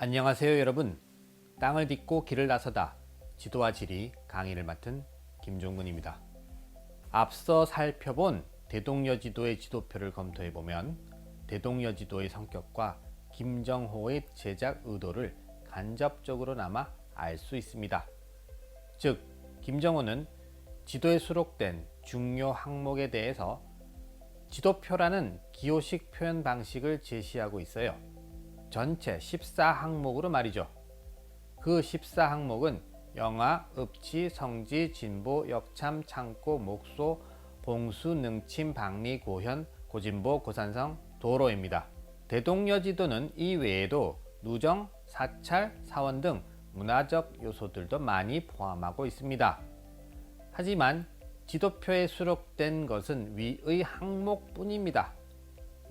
안녕하세요 여러분. 땅을 딛고 길을 나서다 지도와 지리 강의를 맡은 김종근입니다. 앞서 살펴본 대동여지도의 지도표를 검토해보면 대동여지도의 성격과 김정호의 제작 의도를 간접적으로나마 알 수 있습니다. 즉 김정호는 지도에 수록된 중요 항목에 대해서 지도표라는 기호식 표현 방식을 제시하고 있어요. 전체 14항목으로 말이죠. 그 14항목은 영하, 읍지, 성지, 진보, 역참, 창고, 목소, 봉수, 능침, 박리, 고현, 고진보, 고산성, 도로입니다. 대동여지도는 이 외에도 누정, 사찰, 사원 등 문화적 요소들도 많이 포함하고 있습니다. 하지만 지도표에 수록된 것은 위의 항목뿐입니다.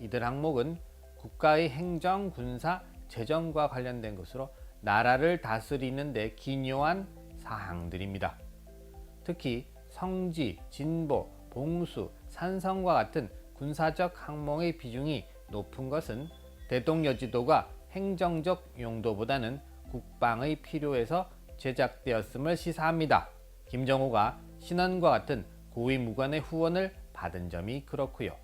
이들 항목은 국가의 행정, 군사, 재정과 관련된 것으로 나라를 다스리는 데 기묘한 사항들입니다. 특히 성지, 진보, 봉수, 산성과 같은 군사적 항목의 비중이 높은 것은 대동여지도가 행정적 용도보다는 국방의 필요에서 제작되었음을 시사합니다. 김정호가 신원과 같은 고위 무관의 후원을 받은 점이 그렇고요.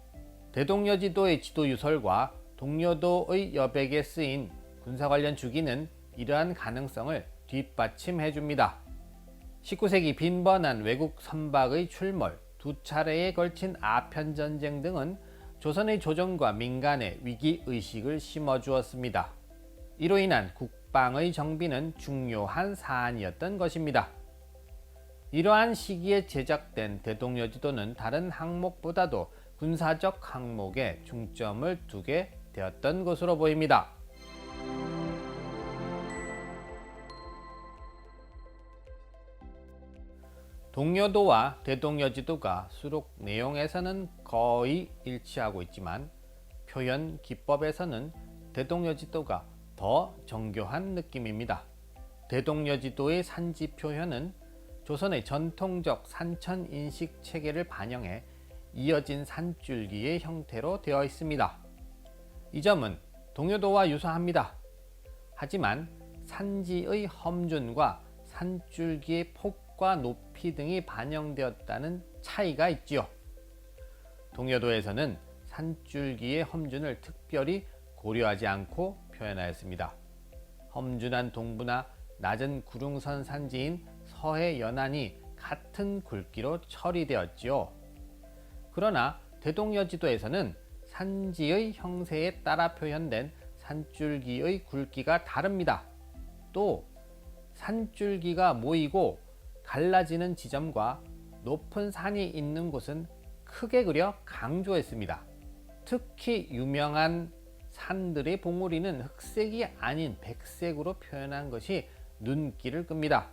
대동여지도의 지도 유설과 동여도의 여백에 쓰인 군사 관련 주기는 이러한 가능성을 뒷받침해 줍니다. 19세기 빈번한 외국 선박의 출몰, 두 차례에 걸친 아편전쟁 등은 조선의 조정과 민간의 위기의식을 심어주었습니다. 이로 인한 국방의 정비는 중요한 사안이었던 것입니다. 이러한 시기에 제작된 대동여지도는 다른 항목보다도 군사적 항목에 중점을 두게 되었던 것으로 보입니다. 동여도와 대동여지도가 수록 내용에서는 거의 일치하고 있지만 표현 기법에서는 대동여지도가 더 정교한 느낌입니다. 대동여지도의 산지 표현은 조선의 전통적 산천 인식 체계를 반영해 이어진 산줄기의 형태로 되어 있습니다. 이 점은 동여도와 유사합니다. 하지만 산지의 험준과 산줄기의 폭과 높이 등이 반영되었다는 차이가 있지요. 동여도에서는 산줄기의 험준을 특별히 고려하지 않고 표현하였습니다. 험준한 동부나 낮은 구릉선 산지인 서해 연안이 같은 굵기로 처리되었지요. 그러나 대동여지도에서는 산지의 형세에 따라 표현된 산줄기의 굵기가 다릅니다. 또 산줄기가 모이고 갈라지는 지점과 높은 산이 있는 곳은 크게 그려 강조했습니다. 특히 유명한 산들의 봉우리는 흑색이 아닌 백색으로 표현한 것이 눈길을 끕니다.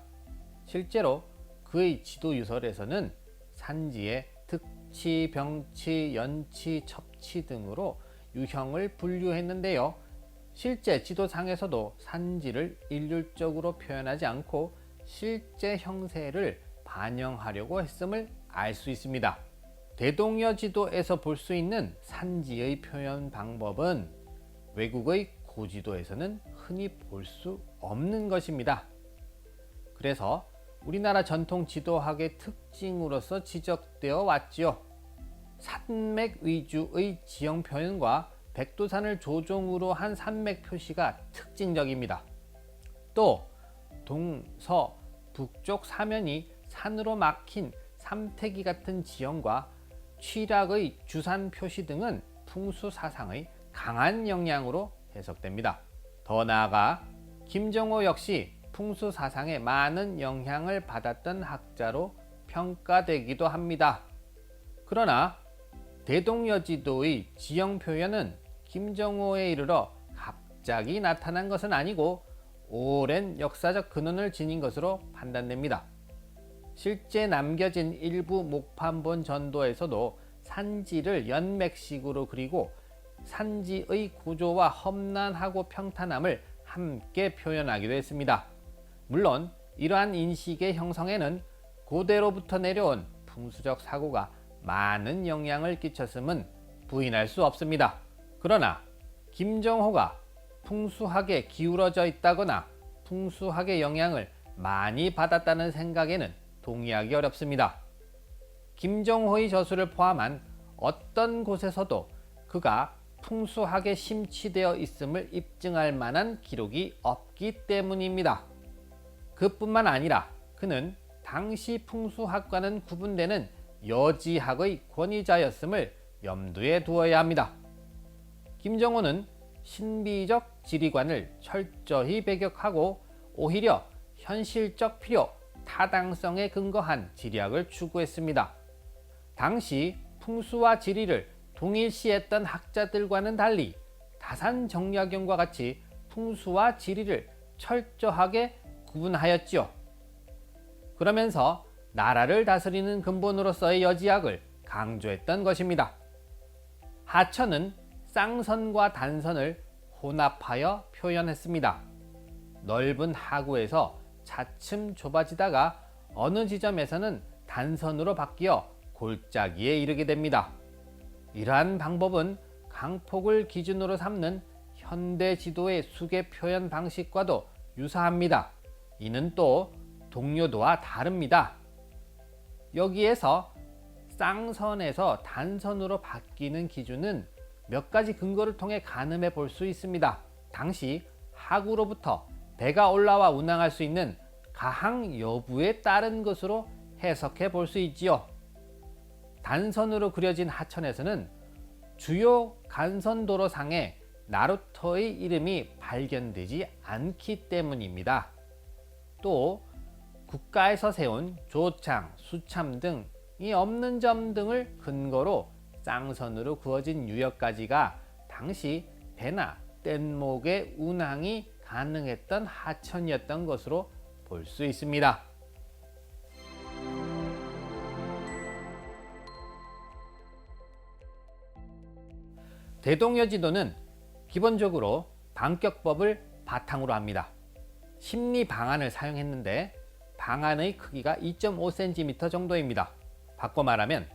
실제로 그의 지도 유설에서는 산지에 특치, 병치, 연치, 첩치 등으로 유형을 분류했는데요. 실제 지도상에서도 산지를 일률적으로 표현하지 않고 실제 형세를 반영하려고 했음을 알 수 있습니다. 대동여지도에서 볼 수 있는 산지의 표현 방법은 외국의 고지도에서는 흔히 볼 수 없는 것입니다. 그래서 우리나라 전통 지도학의 특징으로서 지적되어 왔지요. 산맥 위주의 지형 표현과 백두산을 조종으로 한 산맥 표시가 특징적입니다. 또 동서 북쪽 사면이 산으로 막힌 삼태기 같은 지형과 취락의 주산 표시 등은 풍수 사상의 강한 영향으로 해석됩니다. 더 나아가 김정호 역시 풍수 사상에 많은 영향을 받았던 학자로 평가되기도 합니다. 그러나 대동여지도의 지형 표현은 김정호에 이르러 갑자기 나타난 것은 아니고 오랜 역사적 근원을 지닌 것으로 판단됩니다. 실제 남겨진 일부 목판본 전도에서도 산지를 연맥식으로 그리고 산지의 구조와 험난하고 평탄함을 함께 표현하기도 했습니다. 물론 이러한 인식의 형성에는 고대로부터 내려온 풍수적 사고가 많은 영향을 끼쳤음은 부인할 수 없습니다. 그러나 김정호가 풍수학에 기울어져 있다거나 풍수학의 영향을 많이 받았다는 생각에는 동의하기 어렵습니다. 김정호의 저술을 포함한 어떤 곳에서도 그가 풍수학에 심취되어 있음을 입증할 만한 기록이 없기 때문입니다. 그뿐만 아니라 그는 당시 풍수학과는 구분되는 여지학의 권위자였음을 염두에 두어야 합니다. 김정호는 신비적 지리관을 철저히 배격하고 오히려 현실적 필요, 타당성에 근거한 지리학을 추구했습니다. 당시 풍수와 지리를 동일시했던 학자들과는 달리 다산정약용과 같이 풍수와 지리를 철저하게 구분하였지요. 그러면서 나라를 다스리는 근본으로서의 여지학을 강조했던 것입니다. 하천은 쌍선과 단선을 혼합하여 표현했습니다. 넓은 하구에서 차츰 좁아지다가 어느 지점에서는 단선으로 바뀌어 골짜기에 이르게 됩니다. 이러한 방법은 강폭을 기준으로 삼는 현대 지도의 수계 표현 방식과도 유사합니다. 이는 또 동요도와 다릅니다. 여기에서 쌍선에서 단선으로 바뀌는 기준은 몇 가지 근거를 통해 가늠해 볼 수 있습니다. 당시 하구로부터 배가 올라와 운항할 수 있는 가항 여부에 따른 것으로 해석해 볼 수 있지요. 단선으로 그려진 하천에서는 주요 간선도로상에 나루터의 이름이 발견되지 않기 때문입니다. 또 국가에서 세운 조창, 수참 등이 없는 점 등을 근거로 쌍선으로 그어진 유역까지가 당시 배나 뗏목의 운항이 가능했던 하천이었던 것으로 볼 수 있습니다. 대동여지도는 기본적으로 방격법을 바탕으로 합니다. 심리 방안을 사용했는데 방안의 크기가 2.5cm 정도입니다. 바꿔 말하면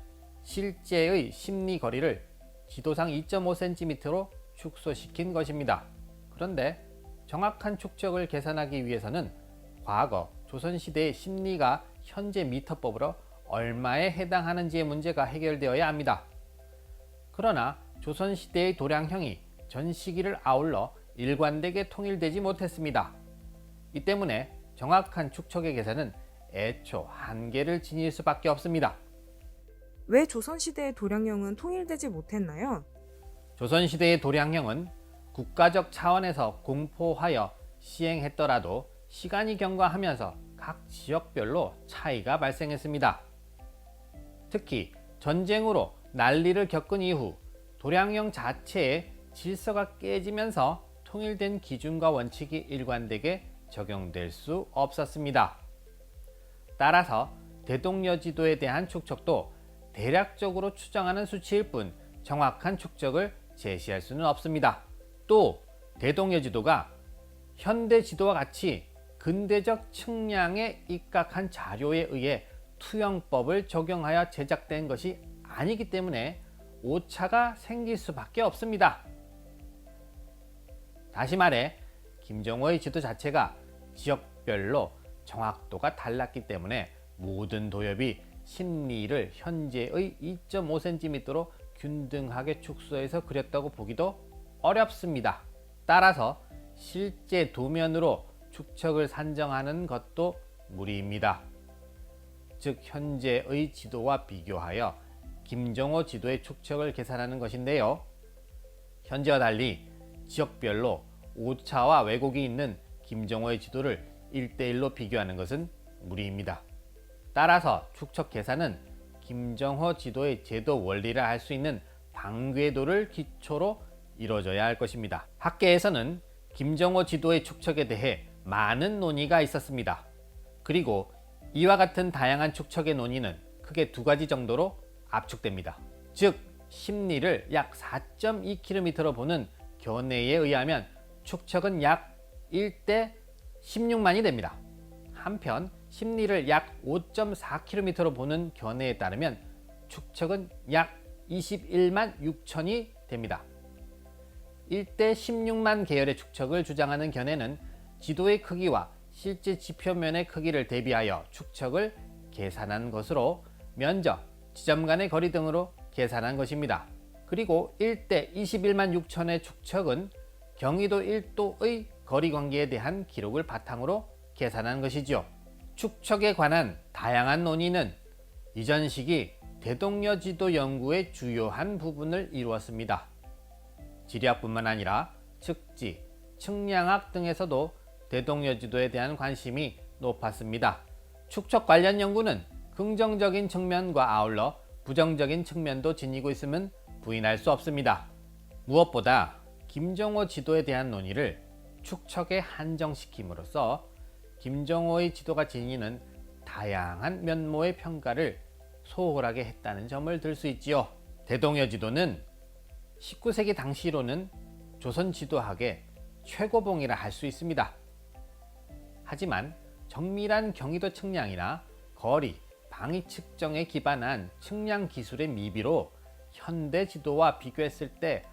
실제의 심리 거리를 지도상 2.5cm로 축소시킨 것입니다. 그런데 정확한 축적을 계산하기 위해서는 과거 조선시대의 심리가 현재 미터법으로 얼마에 해당하는지의 문제가 해결되어야 합니다. 그러나 조선시대의 도량형이 전 시기를 아울러 일관되게 통일되지 못했습니다. 이 때문에 정확한 축척의 계산은 애초 한계를 지닐 수밖에 없습니다. 왜 조선시대의 도량형은 통일되지 못했나요? 조선시대의 도량형은 국가적 차원에서 공포하여 시행했더라도 시간이 경과하면서 각 지역별로 차이가 발생했습니다. 특히 전쟁으로 난리를 겪은 이후 도량형 자체의 질서가 깨지면서 통일된 기준과 원칙이 일관되게 적용될 수 없었습니다. 따라서 대동여지도에 대한 축척도 대략적으로 추정하는 수치일 뿐 정확한 축적을 제시할 수는 없습니다. 또 대동여지도가 현대 지도와 같이 근대적 측량에 입각한 자료에 의해 투영법을 적용하여 제작된 것이 아니기 때문에 오차가 생길 수밖에 없습니다. 다시 말해 김정호의 지도 자체가 지역별로 정확도가 달랐기 때문에 모든 도엽이 심리를 현재의 2.5cm로 균등하게 축소해서 그렸다고 보기도 어렵습니다. 따라서 실제 도면으로 축척을 산정하는 것도 무리입니다. 즉 현재의 지도와 비교하여 김정호 지도의 축척을 계산하는 것인데요. 현재와 달리 지역별로 오차와 왜곡이 있는 김정호의 지도를 1대1로 비교하는 것은 무리입니다. 따라서 축척 계산은 김정호 지도의 제도 원리를 알 수 있는 방궤도를 기초로 이루어져야 할 것입니다. 학계에서는 김정호 지도의 축척에 대해 많은 논의가 있었습니다. 그리고 이와 같은 다양한 축척의 논의는 크게 두 가지 정도로 압축됩니다. 즉 심리를 약 4.2km로 보는 견해에 의하면 축척은 약 1대 16만이 됩니다. 한편 심리를 약 5.4km로 보는 견해에 따르면 축척은 약 21만 6천이 됩니다. 일대 16만 계열의 축척을 주장하는 견해는 지도의 크기와 실제 지표면의 크기를 대비하여 축척을 계산한 것으로 면적, 지점 간의 거리 등으로 계산한 것입니다. 그리고 1대 21만 6천의 축척은 경의도 1도의 거리 관계에 대한 기록을 바탕으로 계산한 것이죠. 축척에 관한 다양한 논의는 이전 시기 대동여 지도 연구의 주요한 부분을 이루었습니다. 지리학뿐만 아니라 측지, 측량학 등에서도 대동여 지도에 대한 관심이 높았습니다. 축척 관련 연구는 긍정적인 측면과 아울러 부정적인 측면도 지니고 있음은 부인할 수 없습니다. 무엇보다 김정호 지도에 대한 논의를 축척에 한정시킴으로써 김정호의 지도가 지니는 다양한 면모의 평가를 소홀하게 했다는 점을 들 수 있지요. 대동여 지도는 19세기 당시로는 조선 지도학의 최고봉이라 할 수 있습니다. 하지만 정밀한 경의도 측량이나 거리, 방위 측정에 기반한 측량 기술의 미비로 현대 지도와 비교했을 때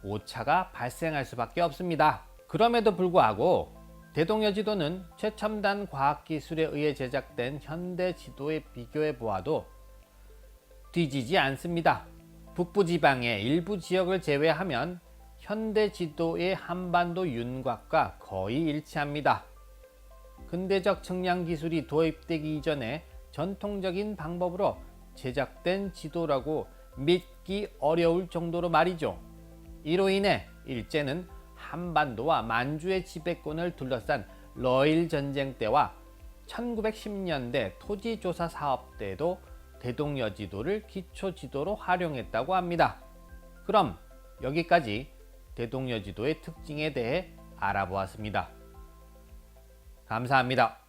오차가 발생할 수밖에 없습니다. 그럼에도 불구하고 대동여 지도는 최첨단 과학기술에 의해 제작된 현대 지도에 비교해 보아도 뒤지지 않습니다. 북부지방의 일부 지역을 제외하면 현대 지도의 한반도 윤곽과 거의 일치합니다. 근대적 측량 기술이 도입되기 이전에 전통적인 방법으로 제작된 지도라고 믿기 어려울 정도로 말이죠. 이로 인해 일제는 한반도와 만주의 지배권을 둘러싼 러일 전쟁 때와 1910년대 토지조사 사업 때도 대동여 지도를 기초 지도로 활용했다고 합니다. 그럼 여기까지 대동여 지도의 특징에 대해 알아보았습니다. 감사합니다.